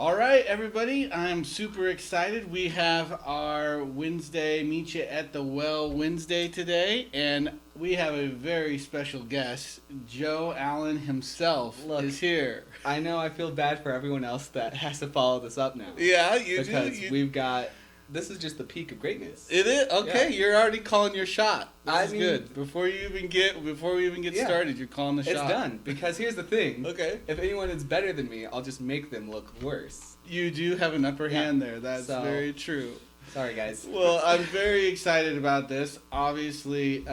All right, everybody. I'm super excited. We have our Wednesday Meet You at the Well Wednesday today, and we have a very special guest. Joe Allen himself Look, is here. I know I feel bad for everyone else that has to follow this up now. Yeah, you because do. we've got. This is just the peak of greatness. It is okay. Yeah. You're already calling your shot. I This is mean- good. Before we even get Yeah. started, you're calling the It's shot. done. Because here's the thing. Okay. If anyone is better than me, I'll just make them look worse. You do have an upper Yeah. hand there. That's So- very true. Sorry, guys. Well, I'm very excited about this, obviously,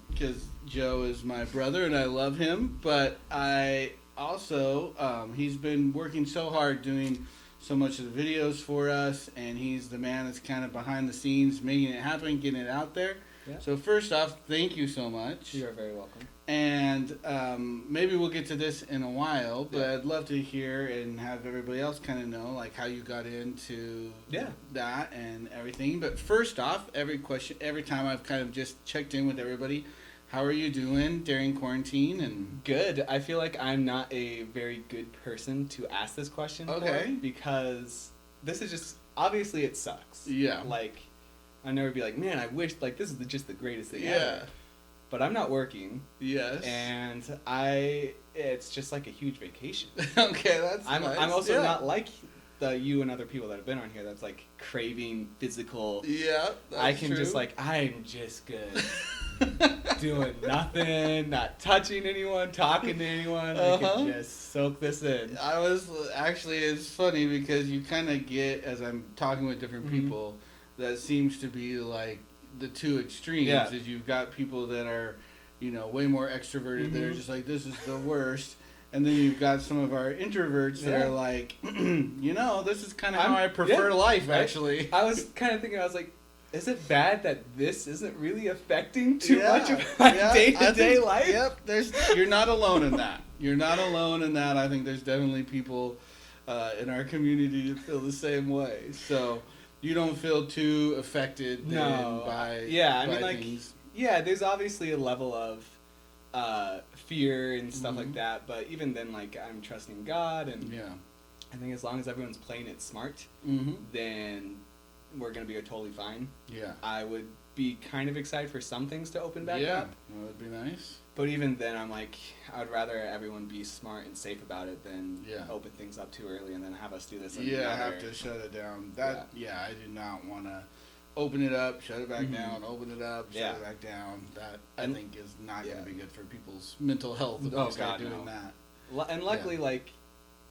because Joe is my brother and I love him. But I also, he's been working so hard doing so much of the videos for us, and he's the man that's kind of behind the scenes, making it happen, getting it out there. Yeah. So first off, thank you so much. You are very welcome. And maybe we'll get to this in a while, but Yeah. I'd love to hear and have everybody else kind of know like how you got into that and everything. But first off, every time I've kind of just checked in with everybody, how are you doing during quarantine? And Good. I feel like I'm not a very good person to ask this question Okay. for because this is just obviously it sucks. Yeah. Like I never be like, man, I wish like this is just the greatest thing yeah, ever. But I'm not working. yes, And it's just like a huge vacation. okay, that's I'm nice. also Yeah. not like you and other people that have been on here that's like craving physical. Yeah, that's I can true. just like I'm just good. Doing nothing, not touching anyone, talking to anyone. I can just soak this in. I was actually, it's funny because you kind of get, as I'm talking with different Mhm. people, that seems to be like the two extremes. Yeah. Is you've got people that are, way more extroverted that are Mhm. just like, this is the worst. And then you've got some of our introverts that Yeah. are like, this is kind of how I prefer yeah, life, right? actually. I was kind of thinking, I was like, is it bad that this isn't really affecting too Yeah, much of my yeah, I day-to-day think- life? Yep, you're not alone in that. You're not alone in that. I think there's definitely people in our community that feel the same way. So you don't feel too affected then No, by I mean, by like, things. yeah, there's obviously a level of fear and stuff Mhm. like that, but even then, like, I'm trusting God, and Yeah. I think as long as everyone's playing it smart, Mm-hmm. then we're gonna be totally fine. Yeah. I would be kind of excited for some things to open back yeah. up, That would be nice. but even then, I'm like, I would rather everyone be smart and safe about it than Yeah. open things up too early and then have us do this. in Yeah, I another- have to shut it down. I do not want to open it up, shut it back Mhm. down, open it up, shut Yeah. it back down. That I And- think is not yeah. going to be good for people's mental health if Oh, we start God, doing no. that. And luckily, like,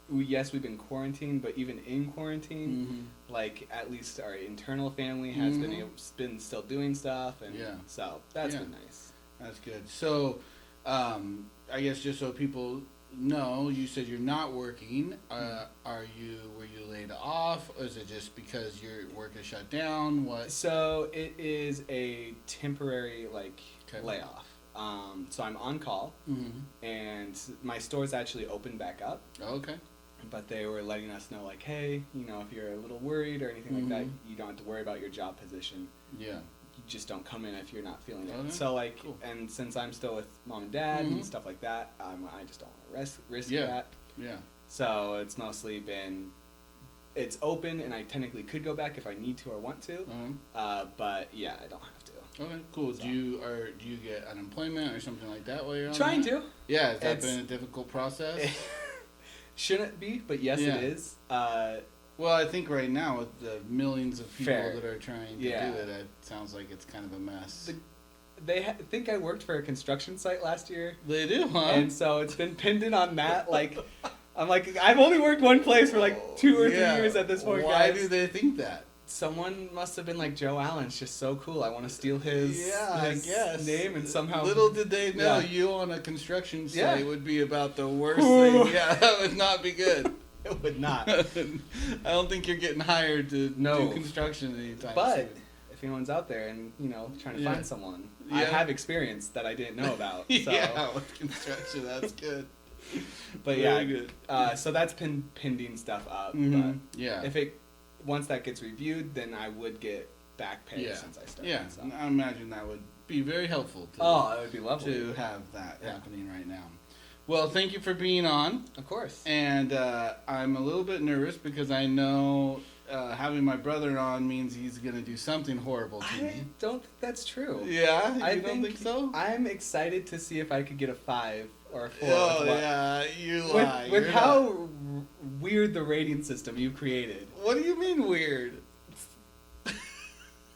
we've been quarantined, but even in quarantine, Mm-hmm. like at least our internal family has Mhm. been still doing stuff, and Yeah. so that's Yeah. been nice. That's good. So, I guess just so people know, you said you're not working. Were you laid off? Or is it just because your work is shut down? What? So it is a temporary like Okay. layoff. So I'm on call, Mm-hmm. and my store's actually opened back up, Okay. but they were letting us know like, hey, if you're a little worried or anything like that, Mhm. you don't have to worry about your job position. Yeah. You just don't come in if you're not feeling it. Okay, So like, cool. and since I'm still with mom and dad Mhm. and stuff like that, I just don't want to risk Yeah. that. Yeah. So it's mostly been, it's open, and I technically could go back if I need to or want to. But yeah, I don't have to. Okay. Cool. So- Do you get unemployment or something like that while you're on Trying that? to. Yeah. Has that It's- been a difficult process? Shouldn't be, but yes, Yeah. it is. Well, I think right now with the millions of people Fair. that are trying to Yeah. do it sounds like it's kind of a mess. They think I worked for a construction site last year, They do, huh? and so it's been pending on that. Like, I'm like, I've only worked one place for like 2 or 3 Yeah. years at this point, Why guys. do they think that? Someone must have been like, Joe Allen's just so cool. I want to steal his, I his guess. name and somehow. Little did they know Yeah. you on a construction site Yeah. would be about the worst Ooh. thing. Yeah, that would not be good. It would not. I don't think you're getting hired to No. do construction anytime But soon. if anyone's out there and trying to Yeah. find someone, I Yeah. have experience that I didn't know about. So. Yeah, with construction, that's good. But Very yeah, good. so that's been pending stuff up. Mhm. Yeah. But if once that gets reviewed, then I would get back pay Yeah. since I started. Yeah, So. I imagine that would be very helpful to, Oh, that would be lovely. to have that Yeah. happening right now. Well, thank you for being on. Of course. And I'm a little bit nervous because I know having my brother on means he's going to do something horrible to me. I don't think that's true. Yeah? I don't think so? I'm excited to see if I could get a 5 or a 4. Oh, yeah. You lie. With how weird the rating system you've created. What do you mean weird?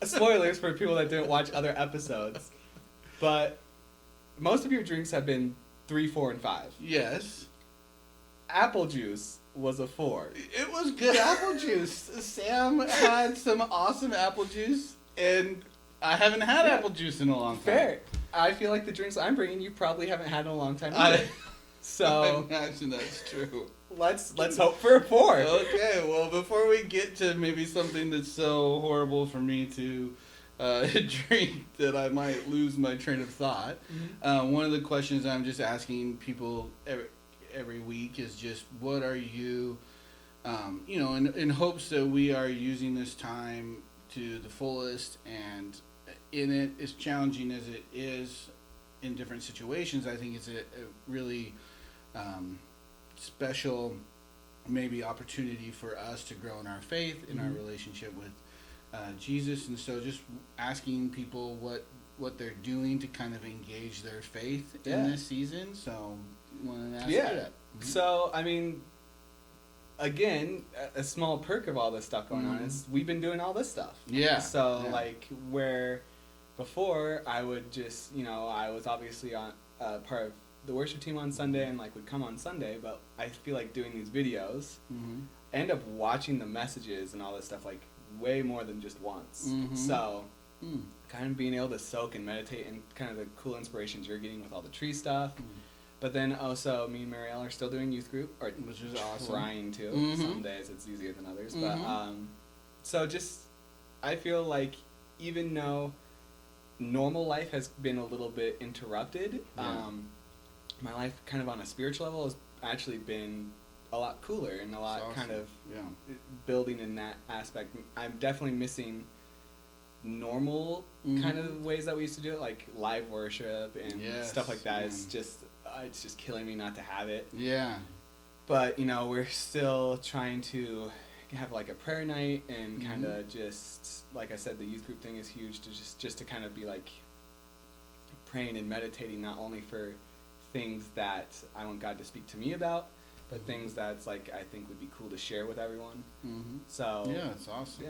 Spoilers for people that didn't watch other episodes. But most of your drinks have been 3, 4, and 5. Yes. Apple juice was a 4. It was good apple juice. Sam had some awesome apple juice, and I haven't had apple juice in a long time. Fair. I feel like the drinks I'm bringing you probably haven't had in a long time either. So I imagine that's true. let's hope for a 4. Okay, well, before we get to maybe something that's so horrible for me to drink that I might lose my train of thought, one of the questions I'm just asking people every week is just, what are you, in hopes that we are using this time to the fullest, and in it, as challenging as it is in different situations, I think it's a really special maybe opportunity for us to grow in our faith, in our relationship with Jesus. And so just asking people what they're doing to kind of engage their faith in this season. So want to ask you that. So I mean, again, a small perk of all this stuff going on is we've been doing all this stuff. So like, where before I would just, I was obviously on part of the worship team on Sunday and like would come on Sunday, but I feel like doing these videos, end up watching the messages and all this stuff like way more than just once. So kind of being able to soak and meditate and kind of the cool inspirations you're getting with all the tree stuff. But then also me and Marielle are still doing youth group, which is awesome. Trying to. Some days it's easier than others. But so just, I feel like even though normal life has been a little bit interrupted, my life kind of on a spiritual level has actually been a lot cooler and a lot kind of building in that aspect. I'm definitely missing normal kind of ways that we used to do it, like live worship and stuff like that. It's just killing me not to have it. But we're still trying to have like a prayer night and kind of just, like I said, the youth group thing is huge, to just to kind of be like praying and meditating not only for things that I want God to speak to me about, but things that's like I think would be cool to share with everyone. So it's awesome.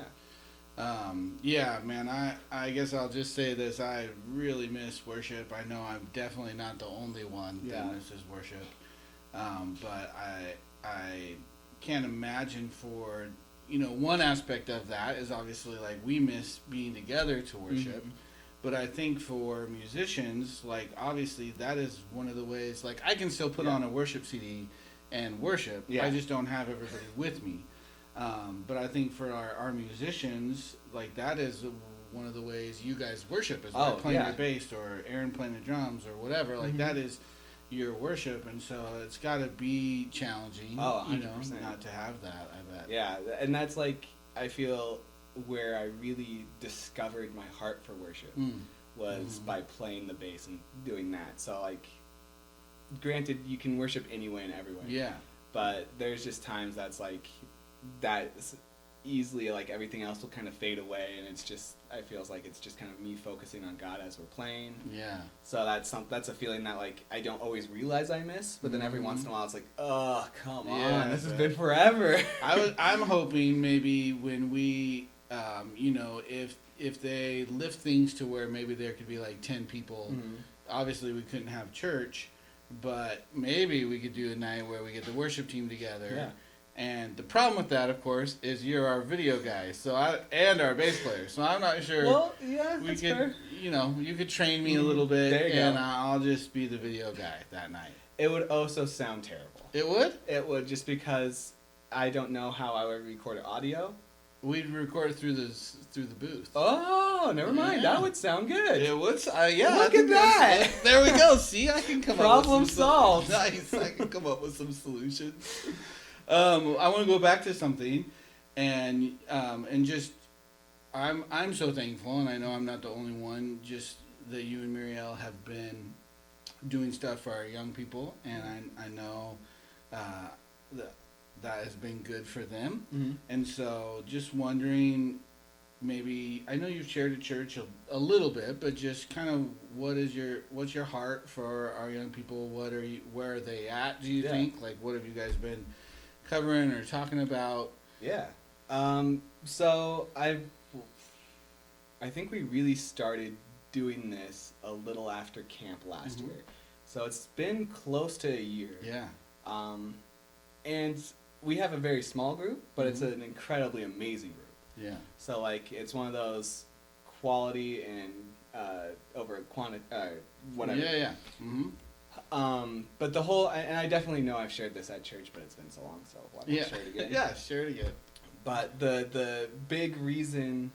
Man, I guess I'll just say this: I really miss worship. I know I'm definitely not the only one that misses worship, but I can't imagine for one aspect of that is obviously like we miss being together to worship. But I think for musicians, like obviously that is one of the ways, like I can still put on a worship CD and worship. I just don't have everybody with me. But I think for our musicians, like that is one of the ways you guys worship, is by playing your bass or Aaron playing the drums or whatever. Like that is your worship, and so it's got to be challenging. 100%. Not to have that. I bet. Yeah, and that's like I feel where I really discovered my heart for worship was by playing the bass and doing that. So like, granted, you can worship anyway and everywhere. But there's just times that's like that's easily like everything else will kind of fade away, and it's just I feels like it's just kind of me focusing on God as we're playing. So that's a feeling that like I don't always realize I miss, but then every once in a while it's like, oh come on, this has been forever. I'm hoping maybe when we if they lift things to where maybe there could be like 10 people. Obviously we couldn't have church, but maybe we could do a night where we get the worship team together. And the problem with that, of course, is you're our video guy, and our bass player. So I'm not sure. Well, we could, fair. You could train me a little bit, and I'll just be the video guy that night. It would also sound terrible. It would? It would, just because I don't know how I would record audio. We'd record it through the booth. Oh, never mind. That would sound good. It would. Look at that. There we go. See, I can come up with problem solved. Nice. I can come up with some solutions. I want to go back to something, and just I'm so thankful, and I know I'm not the only one. Just that you and Marielle have been doing stuff for our young people, and I know that has been good for them. Mm-hmm. And so, just wondering, maybe I know you've shared at church a little bit, but just kind of what's your heart for our young people? Where are they at? Do you think, like, what have you guys been covering or talking about? Yeah. So I think we really started doing this a little after camp last year. So it's been close to a year. Yeah. And we have a very small group, but it's an incredibly amazing group. Yeah. So, like, it's one of those quality and over quantity, whatever. Yeah, yeah. Mm-hmm. But the whole, and I definitely know I've shared this at church, but it's been so long, so why not share it again? Yeah, share it again. But the big reason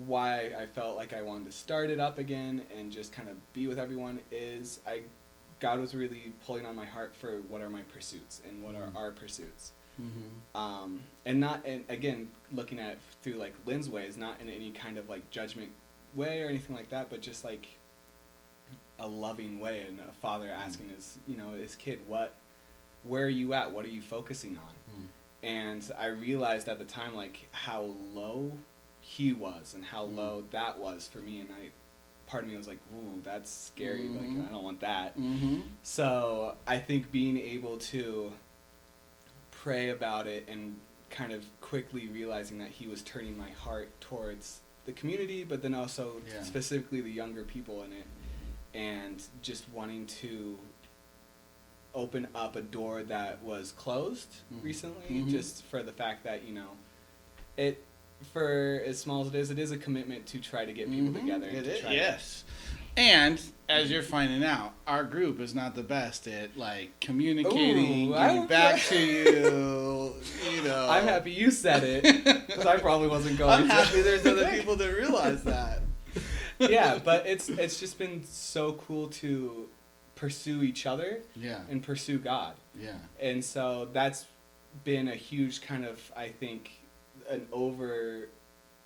why I felt like I wanted to start it up again and just kind of be with everyone is God was really pulling on my heart for what are my pursuits and what are our pursuits. Mm-hmm. And again, looking at it through like Lynn's ways, not in any kind of like judgment way or anything like that, but just like a loving way, and a father asking his kid, where are you at? What are you focusing on? And I realized at the time, like, how low he was and how low that was for me, and part of me was like, ooh, that's scary, like, I don't want that. So I think being able to pray about it and kind of quickly realizing that he was turning my heart towards the community, but then also specifically the younger people in it, and just wanting to open up a door that was closed recently, just for the fact that, it, for as small as it is a commitment to try to get people together. Yes. And as you're finding out, our group is not the best at like communicating, getting back to you. I'm happy you said it, because I probably wasn't going. I'm happy there's other people that realize that. Yeah, but it's just been so cool to pursue each other. Yeah. And pursue God. Yeah. And so that's been a huge kind of, I think, an over,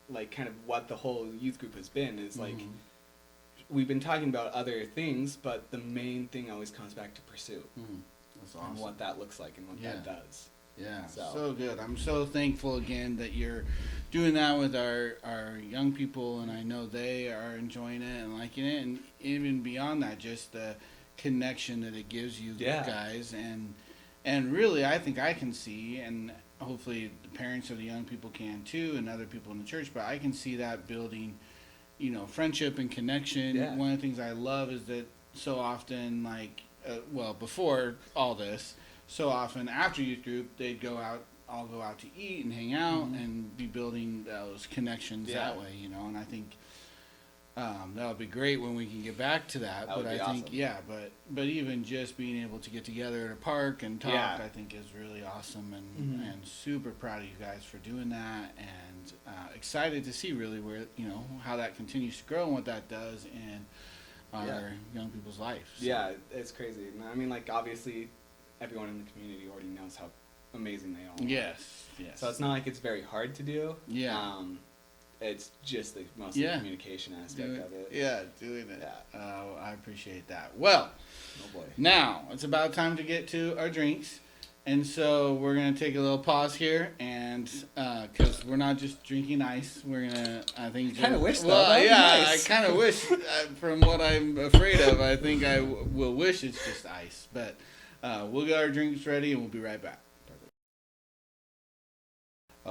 like, kind of what the whole youth group has been is like. We've been talking about other things, but the main thing always comes back to pursue. That's awesome. And what that looks like and what that does. Yeah, so good. I'm so thankful again that you're doing that with our young people, and I know they are enjoying it and liking it, and even beyond that, just the connection that it gives you guys, and really I think I can see, and hopefully the parents of the young people can too, and other people in the church, but I can see that building friendship and connection. Yeah. One of the things I love is that so often, like, before all this, so often after youth group, they'd all go out to eat and hang out and be building those connections that way, and I think that would be great when we can get back to that. But I think, but even just being able to get together at a park and talk, I think is really awesome, and super proud of you guys for doing that, and excited to see really where, how that continues to grow and what that does in our young people's lives. So. Yeah, it's crazy. I mean, like, obviously everyone in the community already knows how amazing they all are. Yes. So it's not like it's very hard to do. Yeah. It's just the communication aspect of it. Yeah, doing it. Yeah. I appreciate that. Well, now it's about time to get to our drinks. And so we're going to take a little pause here, and because we're not just drinking ice, we're going to, I think... kind of wish, though. Well, nice. I kind of wish, from what I'm afraid of, I think I will wish it's just ice. But we'll get our drinks ready, and we'll be right back.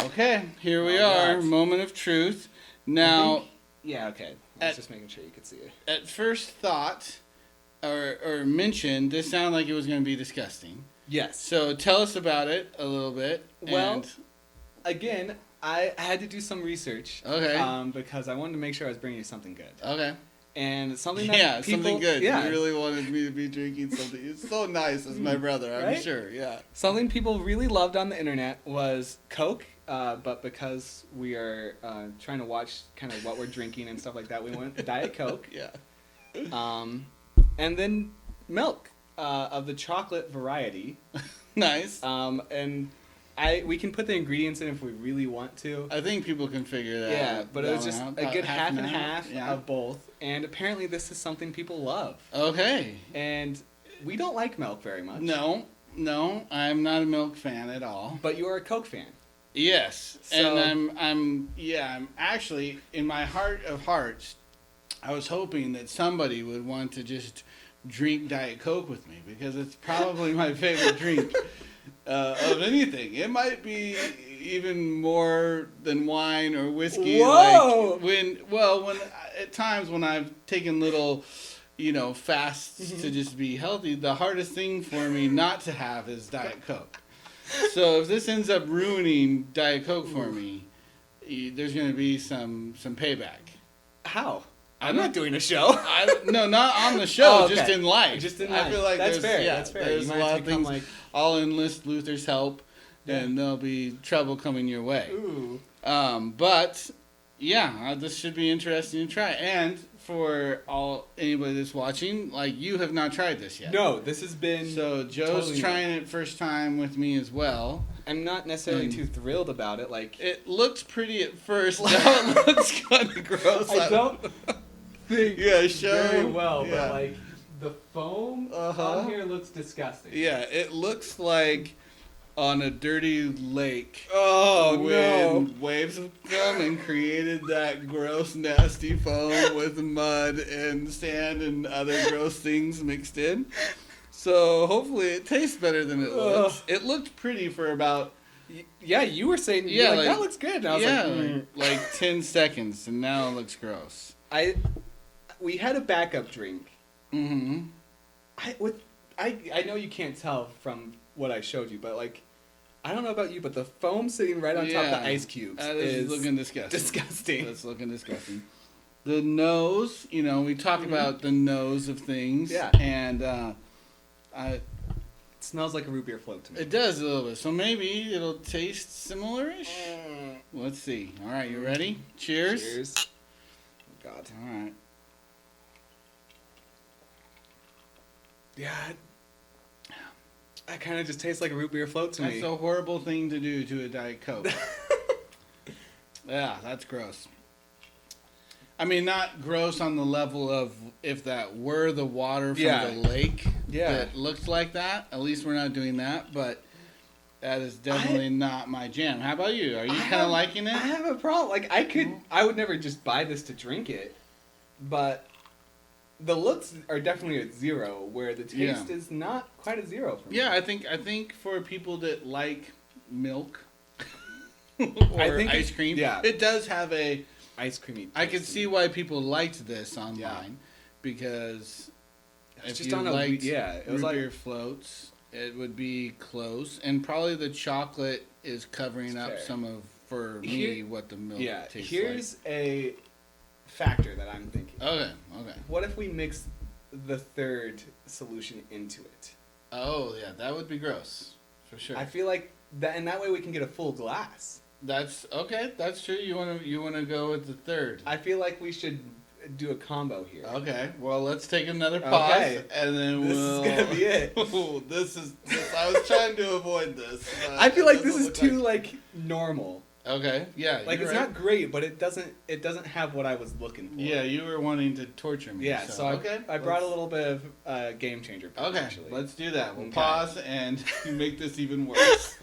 Okay, here we are, moment of truth. Now... okay. I was just making sure you could see it. At first thought, or mention, this sounded like it was going to be disgusting. Yes. So tell us about it a little bit. Well, again, I had to do some research. Okay. Because I wanted to make sure I was bringing you something good. Okay. And something that people... something good. Yeah. You really wanted me to be drinking something. It's so nice as my brother, I'm sure. Yeah. Something people really loved on the internet was Coke. But because we are trying to watch kind of what we're drinking and stuff like that, we went Diet Coke. Yeah. And then milk of the chocolate variety. Nice. And we can put the ingredients in if we really want to. I think people can figure that out. Yeah, but it was just out. a good half and half yeah. of both. And apparently this is something people love. Okay. And we don't like milk very much. No, I'm not a milk fan at all. But you're a Coke fan. Yes. So, and I'm actually, in my heart of hearts, I was hoping that somebody would want to just drink Diet Coke with me, because it's probably my favorite drink of anything. It might be even more than wine or whiskey. Whoa! Like when at times when I've taken little, fasts to just be healthy, the hardest thing for me not to have is Diet Coke. So if this ends up ruining Diet Coke for me, there's going to be some payback. How? I'm not doing a show. No, not on the show. Oh, okay. Just in life. Just in life. I feel like that's fair. Yeah, that's fair. There's a lot of things. I'll enlist Luther's help, and there'll be trouble coming your way. Ooh. But yeah, this should be interesting to try. And for anybody that's watching, you have not tried this yet. No, this has been. So Joe's totally trying it first time with me as well. I'm not necessarily too thrilled about it. It looks pretty at first. Now it looks kind of gross. I don't think very well, but the foam on here looks disgusting. Yeah, it looks like on a dirty lake. Oh, when waves have come and created that gross, nasty foam with mud and sand and other gross things mixed in. So hopefully it tastes better than it looks. It looked pretty for about... Yeah, you were saying, that looks good. And I was like 10 seconds, and now it looks gross. We had a backup drink. Mm-hmm. I know you can't tell from what I showed you, but I don't know about you, but the foam sitting right on top of the ice cubes is looking disgusting. That's looking disgusting. The nose, we talk about the nose of things. Yeah. And it smells like a root beer float to me. It does a little bit. So maybe it'll taste similar-ish. Let's see. All right, you ready? Cheers. Cheers. Oh, God. All right. Yeah. That kind of just tastes like a root beer float to me. That's a horrible thing to do to a Diet Coke. Yeah, that's gross. I mean, not gross on the level of if that were the water from the lake that looked like that. At least we're not doing that, but that is definitely not my jam. How about you? Are you kind of liking it? I have a problem. I would never just buy this to drink it, but the looks are definitely a 0, where the taste is not quite a 0 for me. Yeah, I think for people that like milk or ice cream, it does have a ice creamy. I could see why people liked this online, because if just you on liked it was root beer floats, it would be close, and probably the chocolate is covering up some of, for me, what the milk tastes like. Here's a factor that I'm thinking. Okay. What if we mix the third solution into it? Oh yeah, that would be gross for sure. I feel like that, and that way we can get a full glass. That's okay. That's true. You wanna go with the third. I feel like we should do a combo here. Okay. Well, let's take another pause, and then this is gonna be it. This I was trying to avoid this. I feel like this is too normal. Okay. Yeah. It's not great, but it doesn't have what I was looking for. Yeah, you were wanting to torture me. Yeah. So I brought a little bit of game changer. Okay. Let's do that. We'll pause and make this even worse.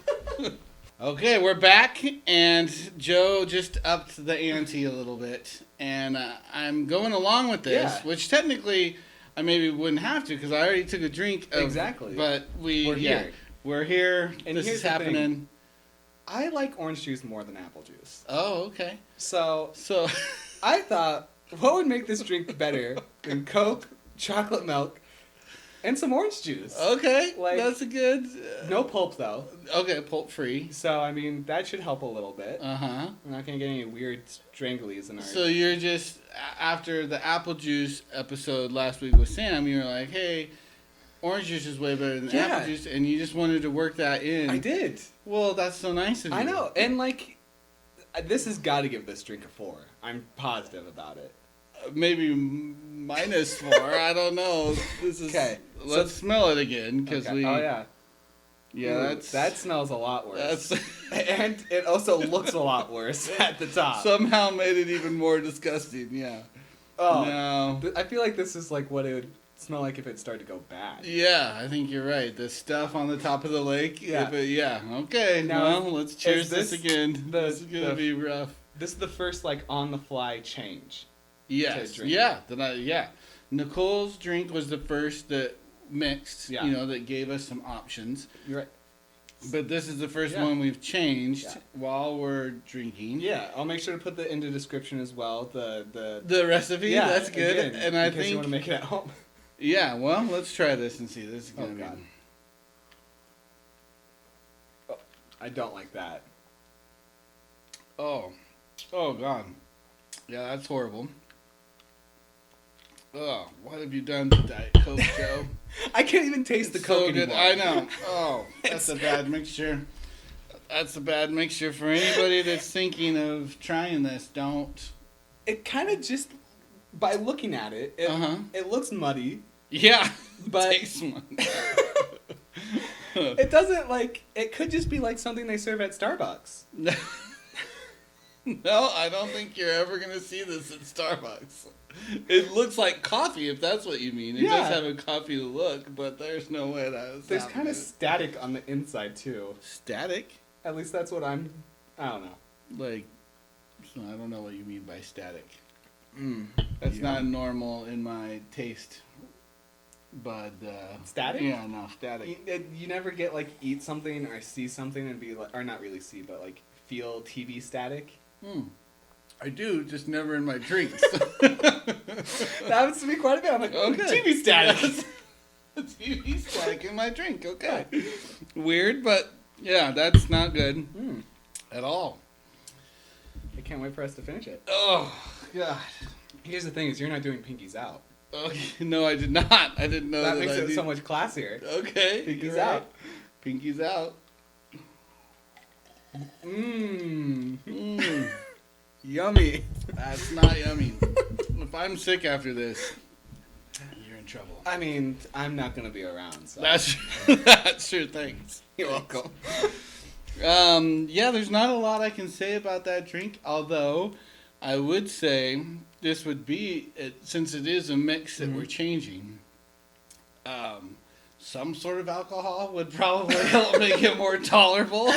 Okay, we're back, and Joe just upped the ante a little bit, and I'm going along with this, which technically I maybe wouldn't have to, because I already took a drink. Exactly. But we're here. We're here, and this is happening. I like orange juice more than apple juice. Oh, okay. So I thought, what would make this drink better than Coke, chocolate milk, and some orange juice? Okay, that's a good... no pulp, though. Okay, pulp-free. So, I mean, that should help a little bit. Uh-huh. We're not going to get any weird stranglies in our... So you're just, after the apple juice episode last week with Sam, you were like, hey, orange juice is way better than apple juice, and you just wanted to work that in. I did. Well, that's so nice of you. I know, and this has got to give this drink a 4. I'm positive about it. Maybe -4. I don't know. This is okay. Let's smell it again, because we. Oh yeah. Yeah, that smells a lot worse. And it also looks a lot worse at the top. Somehow made it even more disgusting. Yeah. Oh no. I feel like this is like what it would smell like if it started to go bad. Yeah, I think you're right. The stuff on the top of the lake. Yeah. Okay. Now, well, let's cheers this again. This is gonna be rough. This is the first like on the fly change. Yes. Yeah. Nicole's drink was the first that mixed. Yeah. That gave us some options. You're right. But this is the first one we've changed while we're drinking. Yeah, I'll make sure to put in the description as well. The recipe. Yeah, that's good. Again, and I think you want to make it at home. Yeah. Well, let's try this and see. This is gonna be. God. Oh, I don't like that. Oh God. Yeah, that's horrible. Oh, what have you done to Diet Coke, Joe? I can't even taste the Coke anymore. I know. Oh, that's a bad mixture. That's a bad mixture for anybody that's thinking of trying this. Don't. It kind of just, by looking at it, it looks muddy. Yeah, but it tastes muddy. It doesn't it could just be like something they serve at Starbucks. No, I don't think you're ever going to see this at Starbucks. It looks like coffee, if that's what you mean. It does have a coffee look, but there's no way that's There's kind of static on the inside, too. Static? At least that's what I don't know. I don't know what you mean by static. That's not normal in my taste bud. Static? Yeah, no, static. You never get, eat something or see something and be or not really see, but, feel TV static? I do, just never in my drinks. That happens to me quite a bit. I'm like, okay. TV static. Yes. TV static in my drink, okay. Weird, but yeah, that's not good at all. I can't wait for us to finish it. Oh, God. Here's the thing is you're not doing pinkies out. Okay, no, I did not. I didn't know that. That makes it so much classier. Okay. Pinkies out. Pinkies out. Yummy. That's not yummy. If I'm sick after this, you're in trouble. I mean, I'm not going to be around, so. That's true. Thanks. You're welcome. Yeah, there's not a lot I can say about that drink, although I would say this would be, since it is a mix that we're changing, some sort of alcohol would probably help make it more tolerable.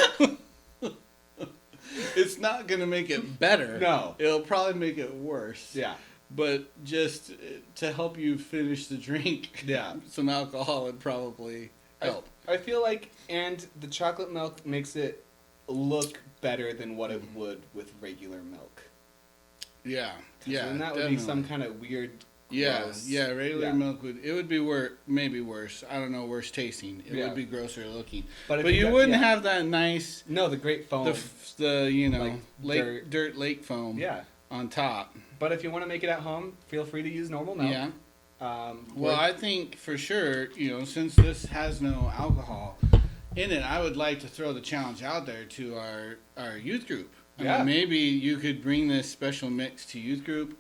It's not going to make it better. No. It'll probably make it worse. Yeah. But just to help you finish the drink, some alcohol would probably help. I feel and the chocolate milk makes it look better than what it would with regular milk. Yeah. Yeah. And that would be some kind of weird. Gross. Yeah, regular milk would be maybe worse. I don't know, worse tasting. It would be grosser looking. But you wouldn't have that nice. No, the great foam. The dirt lake foam. Yeah. On top. But if you want to make it at home, feel free to use normal milk. Yeah. Well, I think for sure, since this has no alcohol in it, I would like to throw the challenge out there to our youth group. I mean, maybe you could bring this special mix to youth group.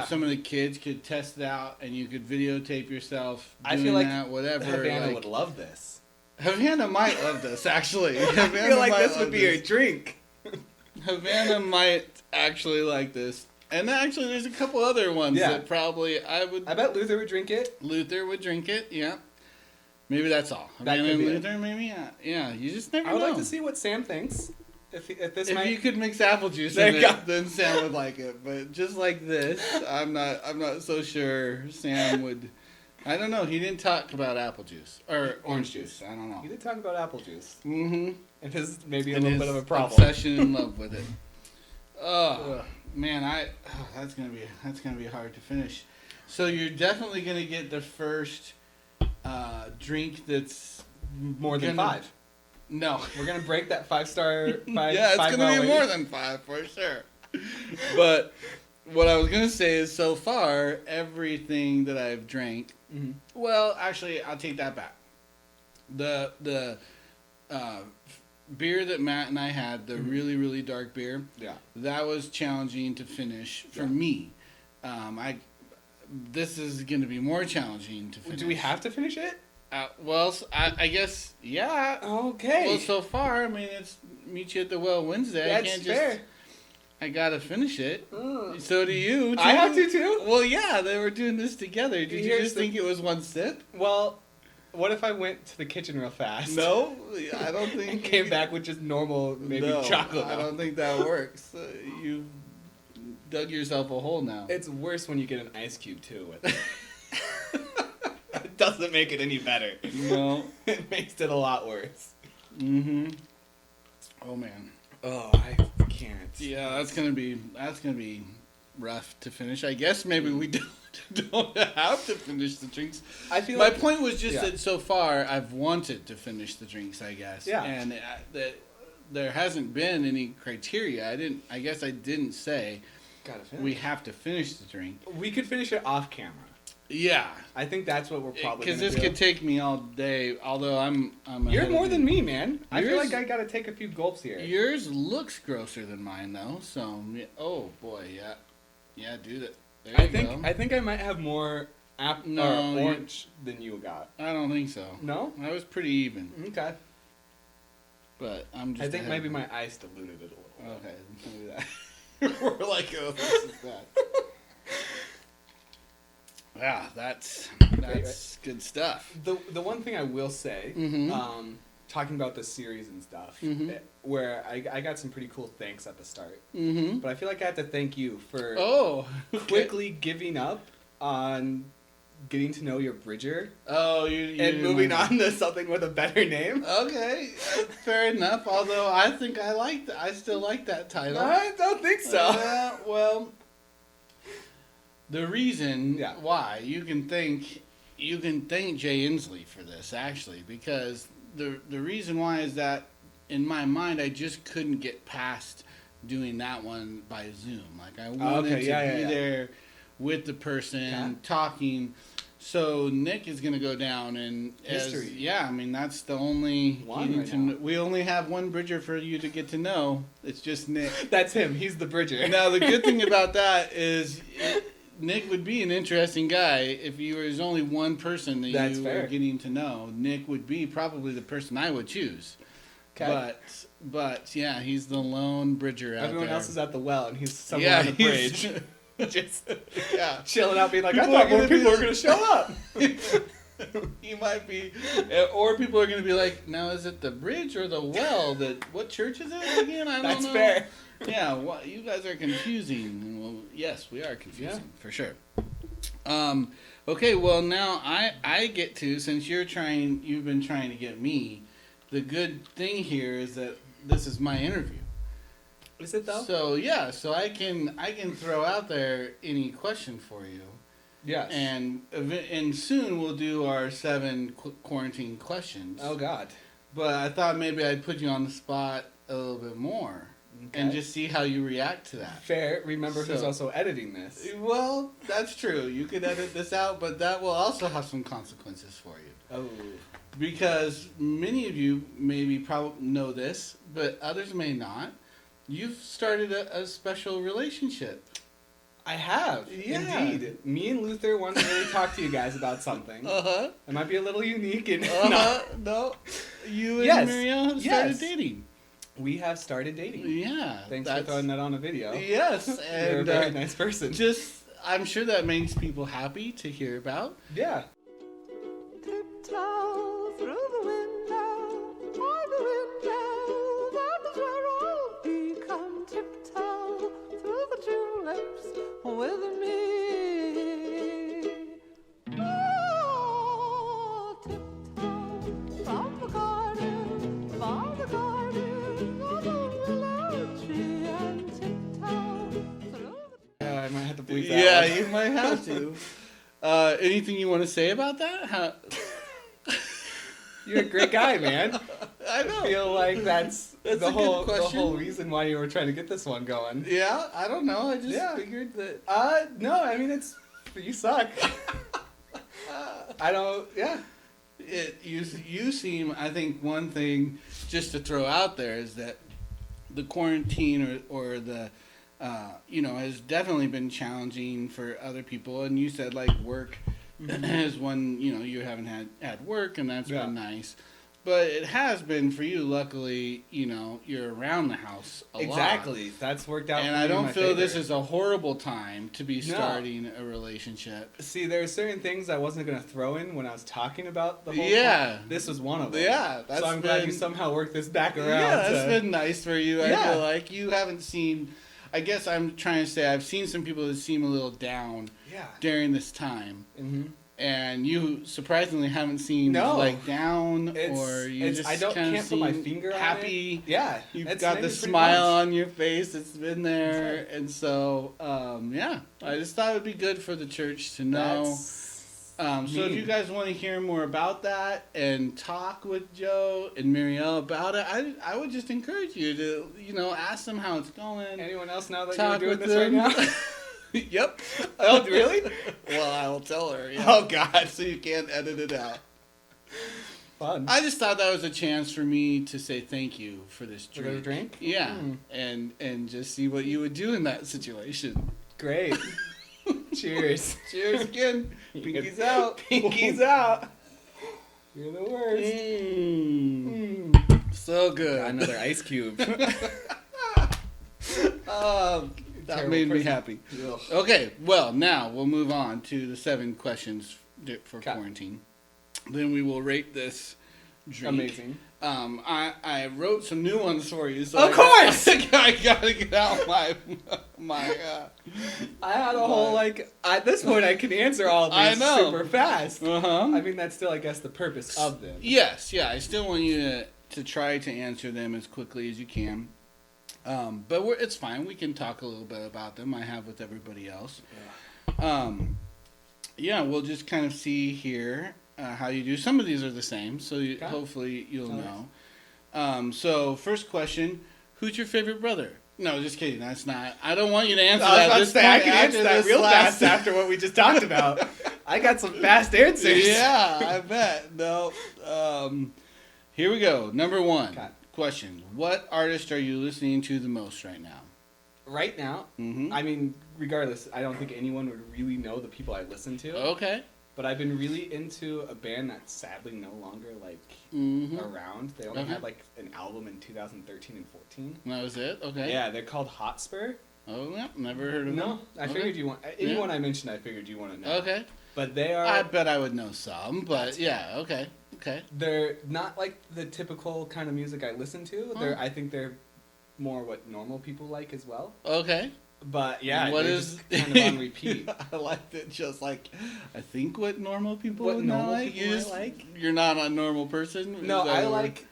Some of the kids could test it out, and you could videotape yourself doing that, whatever. Havana would love this. Havana might love this, actually. I feel like this would be her drink. Havana might actually like this. And actually, there's a couple other ones that probably I bet Luther would drink it. Luther would drink it, yeah. Maybe that's all. Havana and Luther, maybe, yeah. You just never know. I would like to see what Sam thinks. If you could mix apple juice in it, then Sam would like it. But just like this, I'm not so sure Sam would. I don't know. He didn't talk about apple juice or orange juice. I don't know. He did talk about apple juice. Mm-hmm. And his maybe a little bit of a problem. Obsession in love with it. Oh man, that's gonna be hard to finish. So you're definitely gonna get the first drink that's more than 5. No, we're gonna break that 5-star. Yeah, it's gonna be more than 5 for sure. But what I was gonna say is, so far everything that I've drank. Mm-hmm. Well, actually, I'll take that back. The beer that Matt and I had, the really really dark beer. Yeah, that was challenging to finish for me. This is gonna be more challenging to finish. Do we have to finish it? Well, I guess, yeah. Okay. Well, so far, I mean, it's Meet You at the Well Wednesday. That's I can't fair. just... I gotta finish it. So do you, too. I have to, too? Well, yeah, they were doing this together. Did you just think it was one sip? Well, what if I went to the kitchen real fast? No, I don't think... and came back with just normal, maybe chocolate. I don't think that works. You dug yourself a hole now. It's worse when you get an ice cube, too, with it. It doesn't make it any better. No. It makes it a lot worse. Mm-hmm. Oh, man. Oh, I can't. Yeah, that's gonna be rough to finish. I guess maybe we don't have to finish the drinks. I feel my point was just that so far I've wanted to finish the drinks. I guess. Yeah. And that there hasn't been any criteria. I guess I didn't say. Gotta finish. We have to finish the drink. We could finish it off camera. Yeah, I think that's what we're probably because this could take me all day. Although I'm you're more than me, man. I feel like I gotta take a few gulps here. Yours looks grosser than mine, though. So, oh boy, yeah, do that. There you go. I think I might have more orange than you got. I don't think so. No, I was pretty even. Okay, but I'm just. I think maybe my ice diluted it a little. Okay, maybe that. We're like, oh, this is bad. Yeah, that's good stuff. The one thing I will say, talking about the series and stuff, where I got some pretty cool thanks at the start, but I feel like I have to thank you for quickly giving up on getting to know your Bridger. Oh, and moving on to something with a better name. Okay, fair enough. Although I think I still like that title. I don't think so. Well. The reason why you can thank Jay Inslee for this actually, because the reason why is that in my mind I just couldn't get past doing that one by Zoom. Like I wanted to be there with the person talking. So Nick is gonna go down in history. I mean that's the only one. We only have one Bridger for you to get to know. It's just Nick. That's him. He's the Bridger. Now the good thing about that is. Nick would be an interesting guy if there was only one person that you were getting to know. Nick would be probably the person I would choose. Okay. But yeah, he's the lone Bridger out there. Everyone else is at the well, and he's somewhere on the bridge. Just chilling out, being like, people I thought more people were going to show up. He might be. Or people are going to be like, now is it the bridge or the well? What church is it again? I don't know. That's fair. Yeah, you guys are confusing. Well, yes, we are confusing, for sure. Okay, well, now I get to, since you've been trying to get me, the good thing here is that this is my interview. Is it though? So, yeah, so I can throw out there any question for you. Yes. And soon we'll do our 7 quarantine questions. Oh, God. But I thought maybe I'd put you on the spot a little bit more. Okay. And just see how you react to that. Fair. Remember who's also editing this. Well, that's true. You could edit this out, but that will also have some consequences for you. Oh. Because many of you probably know this, but others may not. You've started a special relationship. I have. Yeah. Indeed. Me and Luther want to really talk to you guys about something. Uh-huh. It might be a little unique. And No. You and Muriel have started dating. We have started dating. Yeah. Thanks for throwing that on a video. Yes. And you're a very nice person. I'm sure that makes people happy to hear about. Yeah. Tiptoe through the window, by the window, that is where I'll be. Come tiptoe through the tulips with me. Oh, tiptoe from the garden, by the garden, on the willow tree, and tiptoe through the... I might have to bleep that Yeah, one. you might have to. Anything you want to say about that? You're a great guy, man. I know. I feel like that's the whole reason why you were trying to get this one going. Yeah, I don't know. I just figured that. No, I mean you suck. I don't. Yeah. You seem. I think one thing just to throw out there is that the quarantine or the. Has definitely been challenging for other people, and you said like work is when you haven't had work, and that's been nice. But it has been for you. Luckily, you're around the house a lot. Exactly. That's worked out. And I don't feel this is a horrible time to be starting a relationship. See, there are certain things I wasn't going to throw in when I was talking about the whole time. This was one of them. Yeah. So I'm glad you somehow worked this back around. Yeah, that's been nice for you. I feel like you haven't seen... I guess I'm trying to say I've seen some people that seem a little down during this time. Mm-hmm. And you surprisingly haven't seen down or you just can't put my finger happy. On it. Yeah, you've got the smile on your face. It's been there, and so I just thought it would be good for the church to know. So if you guys want to hear more about that and talk with Joe and Marielle about it, I would just encourage you to ask them how it's going. Anyone else know that you're doing this right now? Yep. Oh, really? Well, I will tell her. Yeah. Oh, God. So you can't edit it out. Fun. I just thought that was a chance for me to say thank you for this drink. For the drink? Yeah. And just see what you would do in that situation. Great. Cheers. Cheers again. Pinkies out. Pinkies out. You're the worst. So good. Got another ice cube. That made me happy. Ugh. Okay, well, now we'll move on to the 7 questions for quarantine. Then we will rate this drink. Amazing. I wrote some new ones for you. So of course! I gotta get out my I had a whole, at this point I can answer all of these super fast. Uh-huh. I mean, that's still, I guess, the purpose of them. Yes, yeah. I still want you to try to answer them as quickly as you can. But it's fine. We can talk a little bit about them. I have with everybody else. We'll just kind of see here how you do. Some of these are the same, so hopefully you'll know. So first question, who's your favorite brother? No, just kidding. That's not. I don't want you to answer that. I can answer that real fast after what we just talked about. I got some fast answers. Yeah, I bet. No. Here we go. Number 1. Question: what artist are you listening to the most right now? Right now? Mm-hmm. I mean, regardless, I don't think anyone would really know the people I listen to. Okay. But I've been really into a band that's sadly no longer, around. They only had, an album in 2013 and 14. That was it? Okay. Yeah, they're called Hotspur. Oh, yeah. Never heard of them. No, I figured you want... Anyone I mentioned, I figured you want to know. Okay. But they are... I bet I would know some, but okay. Okay. They're not like the typical kind of music I listen to. I think they're more what normal people like as well. Okay. But yeah, what is just kind of on repeat. I liked it just I think what normal people would normal like. You're not a normal person? No, I like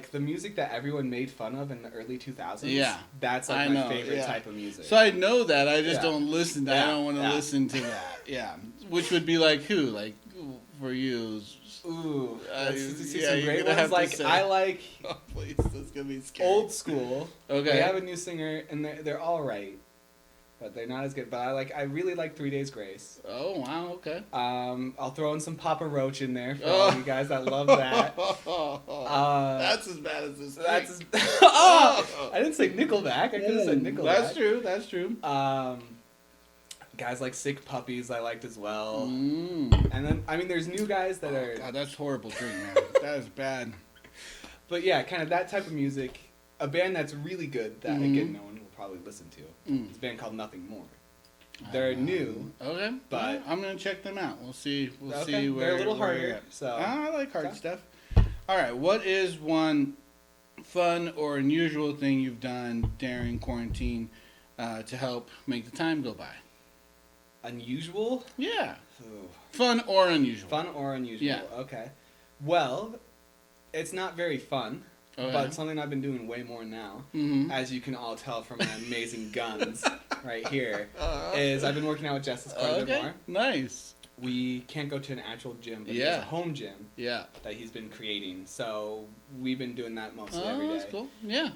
the music that everyone made fun of in the early 2000s. Yeah. That's my favorite type of music. So I know that. I just don't listen to that. I don't want to listen to that. Yeah. Which would be who? For you? Ooh. Let's see some great ones. I like... Oh, please. This is going to be scary. Old School. Okay. They have a new singer, and they're all right. But they're not as good. But I really like 3 Days Grace. Oh, wow. Okay. I'll throw in some Papa Roach in there for all you guys that love that. That's as bad as this. I didn't say Nickelback. I could have said Nickelback. That's true. Guys like Sick Puppies I liked as well. And then, there's new guys that are... God, that's horrible drink, man. That is bad. But yeah, kind of that type of music. A band that's really good that, again, no one will probably listen to. It's a band called Nothing More. They're new. Okay. But I'm going to check them out. We'll see where they're a little harder. So I like hard stuff. All right. What is one fun or unusual thing you've done during quarantine to help make the time go by? Unusual? Yeah. Ooh. Fun or unusual. Fun or unusual. Yeah. Okay. Well, it's not very fun, but something I've been doing way more now, as you can all tell from my amazing guns right here, is I've been working out with Justice quite a bit more. Nice. We can't go to an actual gym, but there's a home gym that he's been creating. So we've been doing that mostly every day. That's cool. Yeah.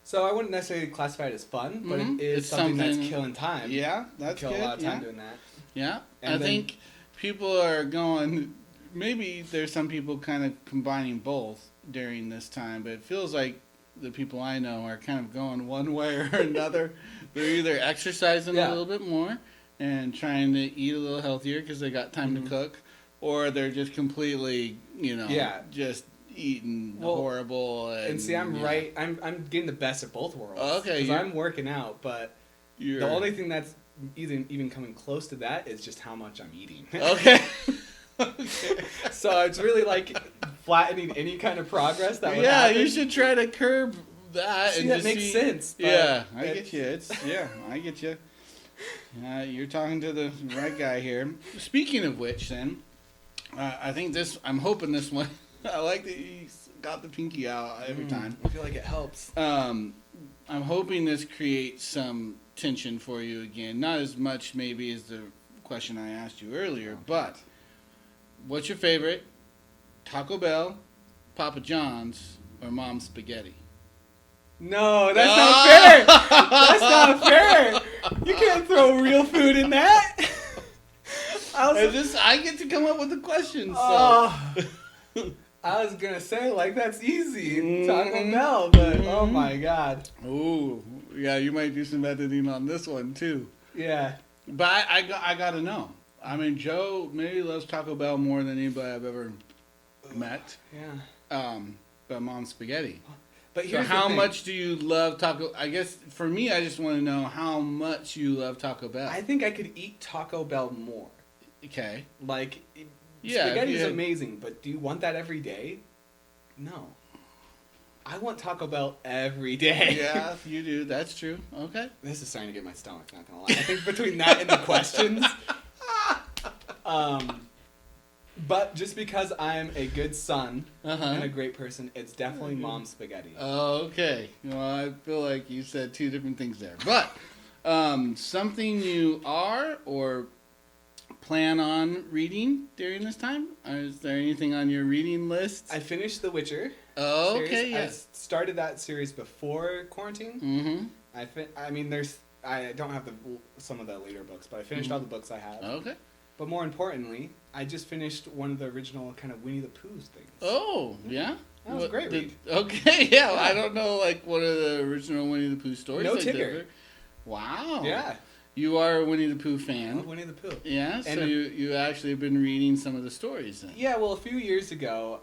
So I wouldn't necessarily classify it as fun, but it is something that's killing time. Yeah, that's good. Kill a lot of time doing that. Yeah, and I think people are going, maybe there's some people kind of combining both during this time, but it feels like the people I know are kind of going one way or another. They're either exercising a little bit more and trying to eat a little healthier because they got time to cook, or they're just completely, just eating horrible. And see, I'm right. I'm getting the best of both worlds. Okay, because I'm working out, but the only thing that's even coming close to that is just how much I'm eating. Okay. So it's really like flattening any kind of progress that would happen. You should try to curb that. See, that makes sense. Yeah, I get you. I get you. You're talking to the right guy here. Speaking of which, then, I'm hoping this one, I like that you got the pinky out every time. I feel like it helps. I'm hoping this creates some tension for you again. Not as much maybe as the question I asked you earlier, but what's your favorite? Taco Bell, Papa John's, or Mom's Spaghetti? No, that's not fair. That's not fair. You can't throw real food in that. I get to come up with the questions. So. I was gonna say that's easy, Taco Bell, but oh my god. Ooh, yeah, you might do some editing on this one too. Yeah, but I gotta know. I mean, Joe maybe loves Taco Bell more than anybody I've ever met. Yeah. But Mom's Spaghetti. But here's so how much do you love Taco? I guess for me, I just want to know how much you love Taco Bell. I think I could eat Taco Bell more. Okay. Spaghetti is amazing, but do you want that every day? No. I want Taco Bell every day. Yeah, you do. That's true. Okay. This is starting to get my stomach, not gonna lie. I think between that and the questions. But just because I'm a good son and a great person, it's definitely Mom's Spaghetti. Okay. Well, I feel like you said two different things there. But something you are or plan on reading during this time? Is there anything on your reading list? I finished The Witcher. Oh, series. okay, yeah. I started that series before quarantine. Mm-hmm. I don't have some of the later books, but I finished all the books I have. Okay. But more importantly, I just finished one of the original kind of Winnie the Pooh's things. Oh, yeah? That was a great read. Okay, yeah. I don't know, one of the original Winnie the Pooh stories. No Tigger. Wow. Yeah. You are a Winnie the Pooh fan. I love Winnie the Pooh. Yeah, so you actually have been reading some of the stories then. Yeah, well, a few years ago,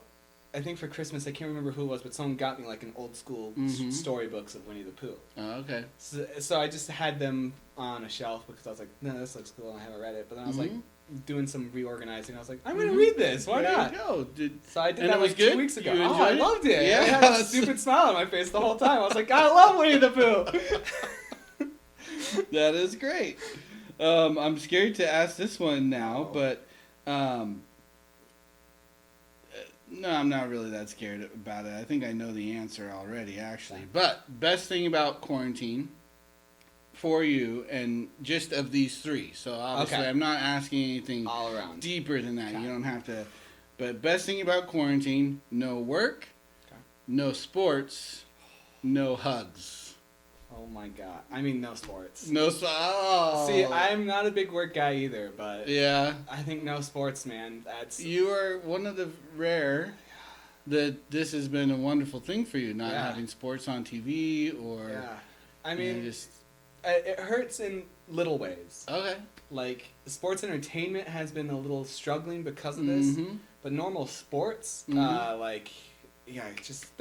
I think for Christmas, I can't remember who it was, but someone got me an old school storybooks of Winnie the Pooh. Oh, okay. So I just had them on a shelf because I was like, no, this looks cool, and I haven't read it. But then I was doing some reorganizing. I was like, I'm going to read this. Why not? There you go. So I did that 2 weeks ago. I loved it. Yeah, I had a stupid smile on my face the whole time. I was like, I love Winnie the Pooh. That is great. I'm scared to ask this one now, but no, I'm not really that scared about it. I think I know the answer already, actually. But best thing about quarantine for you, and just of these three. So obviously, I'm not asking anything all around deeper than that. Okay. You don't have to. But best thing about quarantine: no work, no sports, no hugs. Oh my god! I mean, no sports. See, I'm not a big work guy either, but yeah, I think no sports, man. You are one of the rare that this has been a wonderful thing for you, not having sports on TV or. Yeah, I mean, it hurts in little ways. Okay. Sports entertainment has been a little struggling because of this, but normal sports, they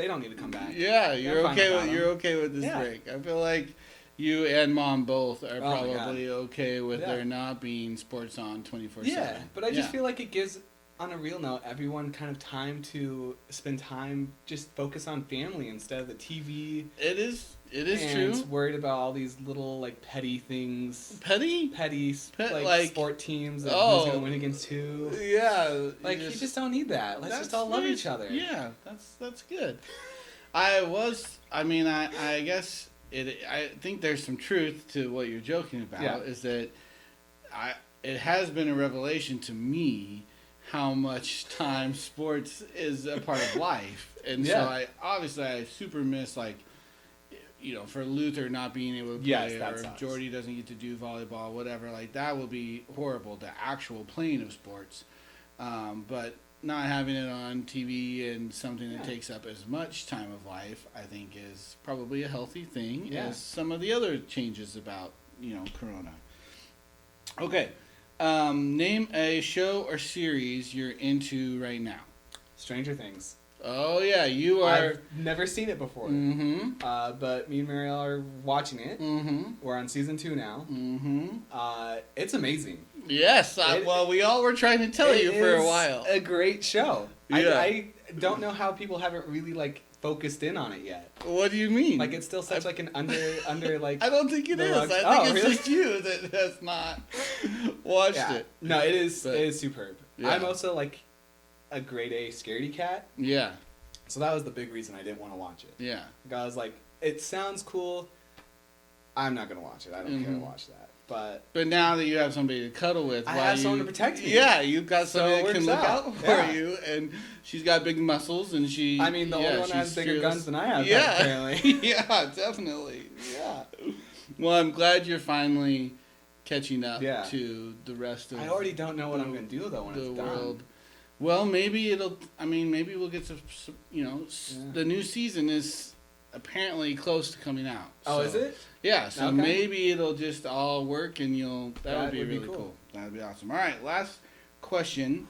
don't need to come back. Yeah, you're okay with this break. I feel like you and Mom both are probably okay with there not being sports on 24/7. Yeah, but I just feel like it gives, on a real note, everyone kind of time to spend time, just focus on family instead of the TV. It is true. And worried about all these little petty things. Petty, sport teams and who's gonna win against who. Yeah, you just don't need that. Let's just all love each other. Yeah, that's good. I guess I think there's some truth to what you're joking about. Yeah. Is that it has been a revelation to me how much time sports is a part of life, and so I super miss for Luther not being able to play, or if Jordy doesn't get to do volleyball, whatever, that will be horrible, the actual playing of sports. But not having it on TV and something that takes up as much time of life, I think is probably a healthy thing, as some of the other changes about, Corona. Okay. Name a show or series you're into right now. Stranger Things. Oh yeah, you are. I've never seen it before. Mm-hmm. But me and Marielle are watching it. Mm-hmm. We're on season 2 now. Mm-hmm. It's amazing. Yes. Well, we all were trying to tell you for a while. A great show. Yeah. I don't know how people haven't really like focused in on it yet. What do you mean? Like it's still such like an under like. I don't think it is. I think it's just you that has not watched it. No, it is. It is superb. Yeah. I'm also like a grade A scaredy cat. Yeah. So that was the big reason I didn't want to watch it. Yeah. Like I was like, it sounds cool. I'm not gonna watch it. I don't care to watch that. But now that you have somebody to cuddle with, I have someone to protect me. Yeah, you've got somebody that can look out for yeah. you, and she's got big muscles, and she. I mean, the older one has bigger guns than I have. Yeah, apparently. yeah, definitely. Yeah. Well, I'm glad you're finally catching up to the rest of. I already don't know what I'm gonna do though when it's done. Well, maybe it'll. I mean, maybe we'll get some. The new season is apparently close to coming out. Oh, is it? Yeah, so maybe it'll just all work and that would be really cool. That would be awesome. All right, last question.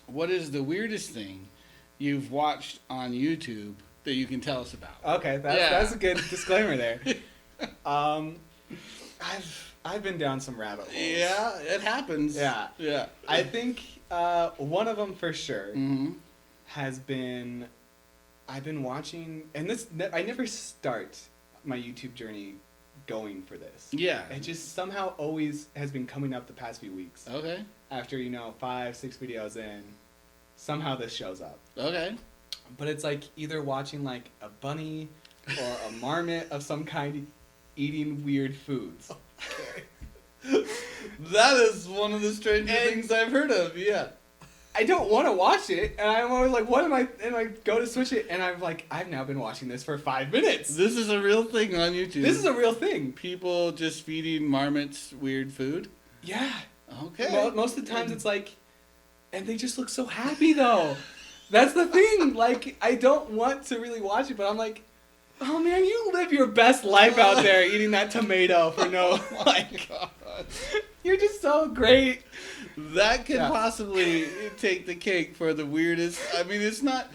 What is the weirdest thing you've watched on YouTube that you can tell us about? Okay, that's a good disclaimer there. I've been down some rabbit holes. Yeah, it happens. Yeah. Yeah. I think one of them for sure has been I've been watching, and I never start my YouTube journey going for this. Yeah. It just somehow always has been coming up the past few weeks. Okay. After, 5-6 videos in, somehow this shows up. Okay. But it's like either watching like a bunny or a marmot of some kind eating weird foods. Okay. That is one of the strangest things I've heard of, yeah. I don't want to watch it, and I'm always like, what am I? And I go to switch it, and I'm like, I've now been watching this for 5 minutes. This is a real thing on YouTube. This is a real thing. People just feeding marmots weird food? Yeah. Okay. Most of the times it's like, and they just look so happy though. That's the thing. Like, I don't want to really watch it, but I'm like, oh man, you live your best life out there eating that tomato for no, God. You're just so great. That could possibly take the cake for the weirdest. I mean, it's not.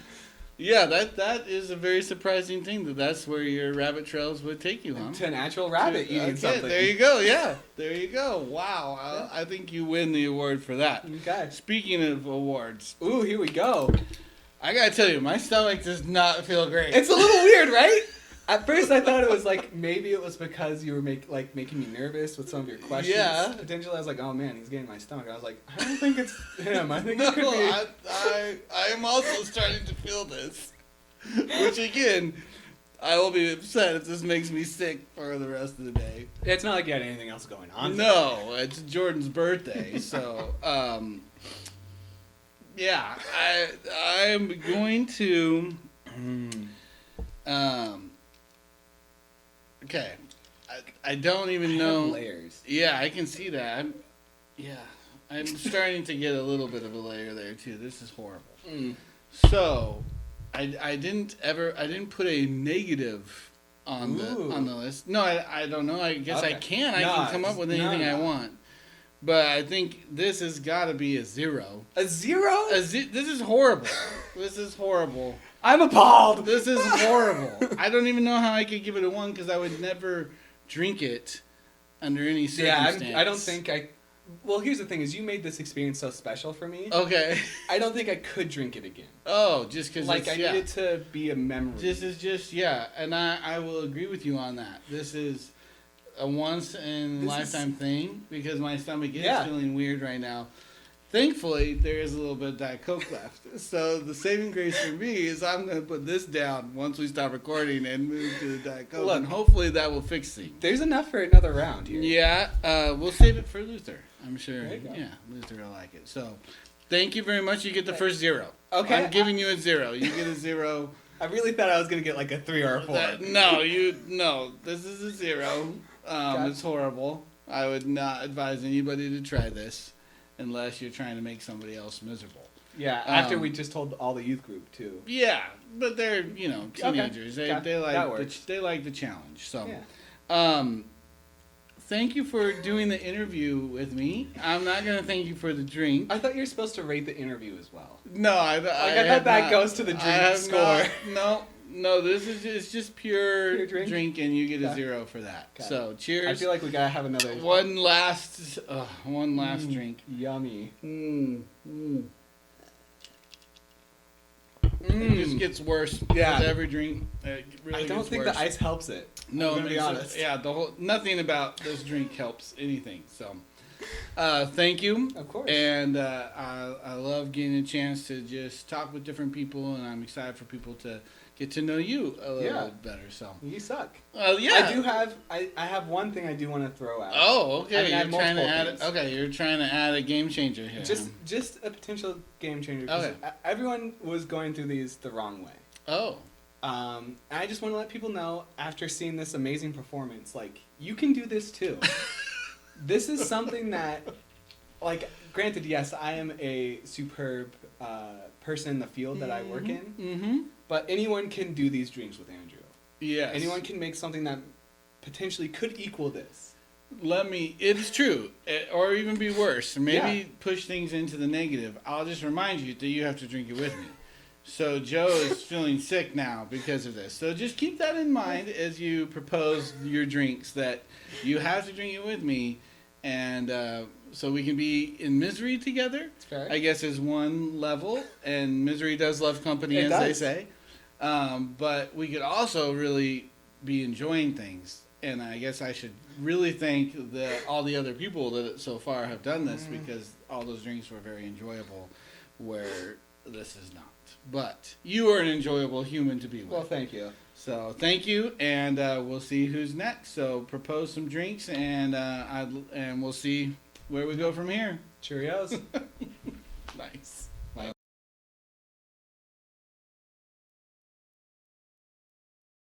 Yeah, that is a very surprising thing that's where your rabbit trails would take you, huh? To an actual rabbit eating something. There you go. Yeah, there you go. Wow, I think you win the award for that. Okay. Speaking of awards, ooh, here we go. I gotta tell you, my stomach does not feel great. It's a little weird, right? At first, I thought it was like maybe it was because you were making me nervous with some of your questions. Yeah. Potentially, I was like, "Oh man, he's getting my stomach." I was like, "I don't think it's him. I think it could be." I am also starting to feel this, which again, I will be upset if this makes me sick for the rest of the day. It's not like you had anything else going on. No, it's Jordan's birthday, so yeah, I am going to. Okay, I don't even know. Layers. Yeah, I can see that. I'm starting to get a little bit of a layer there too. This is horrible. So, I didn't put a negative on the list. No, I don't know. I guess I can. I can come up with anything I want. But I think this has got to be a 0. A 0? This is horrible. This is horrible. I'm appalled. This is horrible. I don't even know how I could give it a 1 because I would never drink it under any circumstance. Yeah, I don't think I... Well, here's the thing, is you made this experience so special for me. Okay. I don't think I could drink it again. Oh, just because I need it to be a memory. This is just, and I will agree with you on that. This is a once-in-lifetime thing because my stomach is feeling weird right now. Thankfully, there is a little bit of Diet Coke left. So the saving grace for me is I'm going to put this down once we stop recording and move to the Diet Coke. And hopefully that will fix things. There's enough for another round here. Yeah, we'll save it for Luther. I'm sure. Yeah, Luther will like it. So thank you very much. You get the first 0. Okay. I'm giving you a 0. You get a 0. I really thought I was going to get like a 3 or a 4. No. This is a 0. It's horrible. I would not advise anybody to try this. Unless you're trying to make somebody else miserable. Yeah, after we just told all the youth group too. Yeah, but they're teenagers. Okay. They like the challenge. So, thank you for doing the interview with me. I'm not going to thank you for the drink. I thought you were supposed to rate the interview as well. No, I thought that goes to the drink score. No, this is it's just pure drink, and you get a 0 for that. Okay. So, cheers. I feel like we gotta have another one last drink. Yummy. It just gets worse with every drink. Really I don't think worse. the ice helps it. No, to be honest. Nothing about this drink helps anything. So, thank you. Of course. And I love getting a chance to just talk with different people, and I'm excited for people to get to know you a little better. So you suck. Yeah. I have one thing I do want to throw out. Oh, okay. You're trying to add. You're trying to add a game changer here. Just a potential game changer. Okay. Everyone was going through these the wrong way. Oh. I just want to let people know, after seeing this amazing performance, like, you can do this too. This is something that, like, granted, yes, I am a superb person in the field that I work in, but anyone can do these drinks with Andrew. Yes. Anyone can make something that potentially could equal this. It's true, or even be worse. Maybe push things into the negative. I'll just remind you that you have to drink it with me. So Joe is feeling sick now because of this. So just keep that in mind as you propose your drinks, that you have to drink it with me, and so we can be in misery together. Fair. I guess is one level, and misery does love company, as they say. But we could also really be enjoying things, and I guess I should really thank all the other people that so far have done this, because all those drinks were very enjoyable, where this is not. But you are an enjoyable human to be with. Well, thank you. So thank you, and we'll see who's next. So propose some drinks, and we'll see where we go from here. Cheerios. Nice.